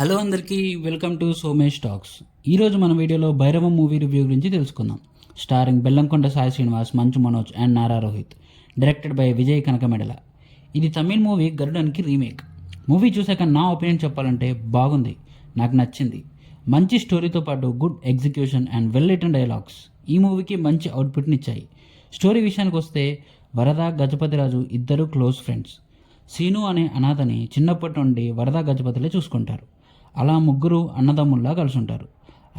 Hello అందరికీ, welcome to Somesh talks. ఈరోజు మన వీడియోలో భైరవం మూవీ రివ్యూ గురించి తెలుసుకుందాం. Starring Bellamkonda Sai Srinivas, Manchu Manoj and Nara Rohit. Directed by Vijay Kanakamedala. ఇది తమిళ్ మూవీ గరుడన్కి రీమేక్. మూవీ చూశాక నా ఒపీనియన్ చెప్పాలంటే బాగుంది, నాకు నచ్చింది. మంచి స్టోరీతో పాటు good execution and well written dialogues ఈ మూవీకి మంచి అవుట్పుట్ని ఇచ్చాయి. స్టోరీ విషయానికి వస్తే, వరద గజపతిరాజు ఇద్దరు క్లోజ్ ఫ్రెండ్స్. సీను అనే అనాథని చిన్నప్పటి నుండి వరద గజపతిలే చూసుకుంటారు. అలా ముగ్గురు అన్నదమ్ముల్లా కలుసుంటారు.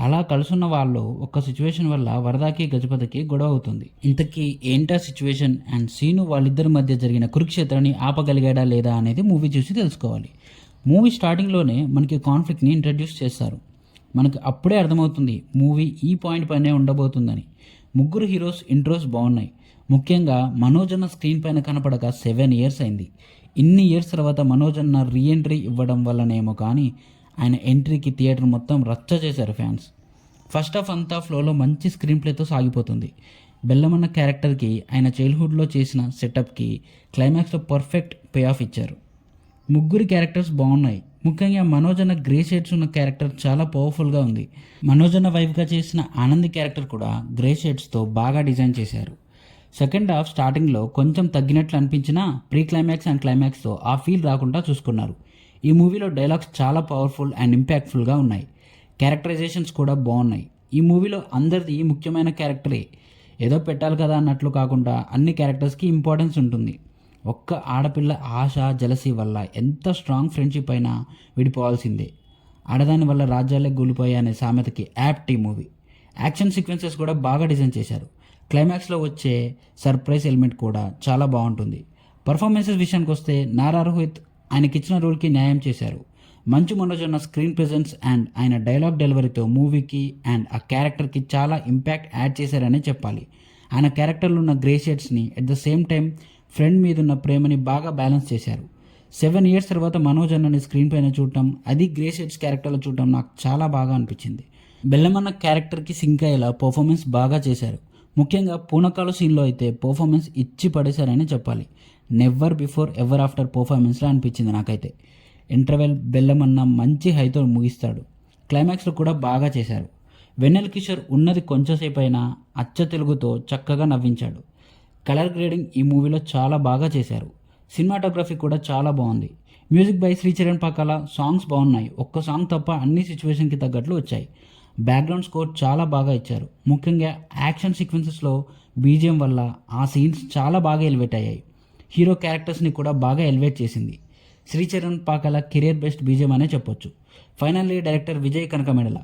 అలా కలుసున్న వాళ్ళు ఒక్క సిచ్యువేషన్ వల్ల వరదాకి గజపతికి గొడవ అవుతుంది. ఇంతకీ ఏంటా సిచ్యువేషన్ అండ్ సీను వాళ్ళిద్దరి మధ్య జరిగిన కురుక్షేత్రాన్ని ఆపగలిగాడా లేదా అనేది మూవీ చూసి తెలుసుకోవాలి. మూవీ స్టార్టింగ్లోనే మనకి కాన్ఫ్లిక్ట్ని ఇంట్రడ్యూస్ చేస్తారు. మనకి అప్పుడే అర్థమవుతుంది మూవీ ఈ పాయింట్ పైనే ఉండబోతుందని. ముగ్గురు హీరోస్ ఇంట్రోస్ బాగున్నాయి. ముఖ్యంగా మనోజ్ అన్న స్క్రీన్ పైన కనపడక 7 years అయింది. ఇన్ని ఇయర్స్ తర్వాత మనోజ్ అన్న రీఎంట్రీ ఇవ్వడం వల్లనేమో కానీ ఆయన ఎంట్రీకి థియేటర్ మొత్తం రచ్చ చేశారు ఫ్యాన్స్. ఫస్ట్ హాఫ్ అంతా ఫ్లోలో మంచి స్క్రీన్ ప్లేతో సాగిపోతుంది. బెల్లమన్న క్యారెక్టర్కి ఆయన చైల్డ్హుడ్లో చేసిన సెటప్కి క్లైమాక్స్లో పర్ఫెక్ట్ పే ఆఫ్ ఇచ్చారు. ముగ్గురి క్యారెక్టర్స్ బాగున్నాయి. ముఖ్యంగా మనోజ్ అన్న గ్రే షేడ్స్ ఉన్న క్యారెక్టర్ చాలా పవర్ఫుల్గా ఉంది. మనోజ్ అన్న వైఫ్గా చేసిన ఆనంది క్యారెక్టర్ కూడా గ్రే షేడ్స్తో బాగా డిజైన్ చేశారు. సెకండ్ హాఫ్ స్టార్టింగ్లో కొంచెం తగ్గినట్లు అనిపించినా ప్రీ క్లైమాక్స్ అండ్ క్లైమాక్స్తో ఆ ఫీల్ రాకుండా చూసుకున్నారు. ఈ మూవీలో డైలాగ్స్ చాలా పవర్ఫుల్ అండ్ ఇంపాక్ట్ఫుల్గా ఉన్నాయి. క్యారెక్టరైజేషన్స్ కూడా బాగున్నాయి. ఈ మూవీలో అందరిది ముఖ్యమైన క్యారెక్టరే, ఏదో పెట్టాలి కదా అన్నట్లు కాకుండా అన్ని క్యారెక్టర్స్కి ఇంపార్టెన్స్ ఉంటుంది. ఒక్క ఆడపిల్ల ఆశ జలసీ వల్ల ఎంత స్ట్రాంగ్ ఫ్రెండ్షిప్ అయినా విడిపోవాల్సిందే. ఆడదాని వల్ల రాజ్యాలే కూలిపోయాయి అనే సామెతకి యాప్ట్ ఈ మూవీ. యాక్షన్ సీక్వెన్సెస్ కూడా బాగా డిజైన్ చేశారు. క్లైమాక్స్లో వచ్చే సర్ప్రైజ్ ఎలిమెంట్ కూడా చాలా బాగుంటుంది. పర్ఫార్మెన్సెస్ విషయానికి వస్తే నారా రోహిత్ ఆయనకిచ్చిన రోల్కి న్యాయం చేశారు. మంచు మనోజ్ అన్న స్క్రీన్ ప్రెజెన్స్ అండ్ ఆయన డైలాగ్ డెలివరీతో మూవీకి అండ్ ఆ క్యారెక్టర్కి చాలా ఇంపాక్ట్ యాడ్ చేశారనే చెప్పాలి. ఆయన క్యారెక్టర్లో ఉన్న గ్రే షేడ్స్ని at the same time friend మీద ఉన్న ప్రేమని బాగా బ్యాలెన్స్ చేశారు. 7 years తర్వాత మనోజ్ అన్నని స్క్రీన్ పైన చూడటం, అది గ్రే షేడ్స్ క్యారెక్టర్లో చూడటం నాకు చాలా బాగా అనిపించింది. బెల్లమన్న క్యారెక్టర్కి సింక్ అయ్యేలా పర్ఫార్మెన్స్ బాగా చేశారు. ముఖ్యంగా పూనకాలు సీన్లో అయితే పర్ఫార్మెన్స్ ఇచ్చి పడేశారని చెప్పాలి. నెవర్ బిఫోర్ ఎవర్ ఆఫ్టర్ పర్ఫార్మెన్స్లా అనిపించింది నాకైతే. ఇంటర్వెల్ బెల్లమన్న మంచి హైతో ముగిస్తాడు. క్లైమాక్స్లో కూడా బాగా చేశారు. వెన్నెల కిషోర్ ఉన్నది కొంచెంసేపు అయినా అచ్చ తెలుగుతో చక్కగా నవ్వించాడు. కలర్ గ్రేడింగ్ ఈ మూవీలో చాలా బాగా చేశారు. సినిమాటోగ్రఫీ కూడా చాలా బాగుంది. Music by Sricharan Pakala. Songs బాగున్నాయి. ఒక్క సాంగ్ తప్ప అన్ని సిచ్యువేషన్కి తగ్గట్లు వచ్చాయి. బ్యాక్గ్రౌండ్ స్కోర్ చాలా బాగా ఇచ్చారు. ముఖ్యంగా యాక్షన్ సీక్వెన్సెస్లో బీజిఎం వల్ల ఆ సీన్స్ చాలా బాగా ఎలివేట్ అయ్యాయి. హీరో క్యారెక్టర్స్ని కూడా బాగా ఎలివేట్ చేసింది. Sricharan Pakala career best BGM అనే చెప్పొచ్చు. Finally director Vijay Kanakamedala.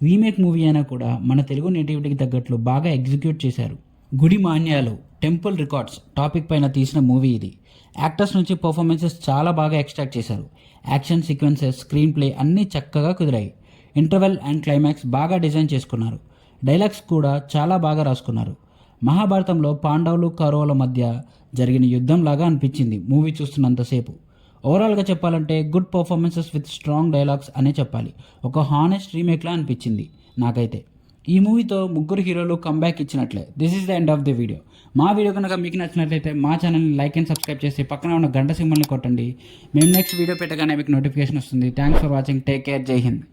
Remake movie అయినా కూడా మన తెలుగు నేటివిటీకి తగ్గట్లు బాగా ఎగ్జిక్యూట్ చేశారు. గుడి మాన్యాలు, టెంపుల్ రికార్డ్స్ టాపిక్ పైన తీసిన మూవీ ఇది. యాక్టర్స్ నుంచి పర్ఫార్మెన్సెస్ చాలా బాగా ఎక్స్ట్రాక్ట్ చేశారు. యాక్షన్ సీక్వెన్సెస్, స్క్రీన్ ప్లే అన్నీ చక్కగా కుదిరాయి. ఇంటర్వెల్ అండ్ క్లైమాక్స్ బాగా డిజైన్ చేసుకున్నారు. డైలాగ్స్ కూడా చాలా బాగా రాసుకున్నారు. మహాభారతంలో పాండవులు కౌరవుల మధ్య జరిగిన యుద్ధంలాగా అనిపించింది మూవీ చూస్తున్నంతసేపు. ఓవరాల్గా చెప్పాలంటే good performances with strong dialogues అనే చెప్పాలి. ఒక హానెస్ట్ రీమేక్లా అనిపించింది నాకైతే. ఈ మూవీతో ముగ్గురు హీరోలు కంబ్యాక్ ఇచ్చినట్లే. This is the end of the video. మా వీడియో కనుక మీకు నచ్చినట్లయితే మా ఛానల్ని లైక్ అండ్ సబ్స్క్రైబ్ చేసి పక్కన ఉన్న గంట సింబల్ని కొట్టండి. మేము నెక్స్ట్ వీడియో పెట్టగానే మీకు నోటిఫికేషన్ వస్తుంది. Thanks for watching. Take care. జై హింద్.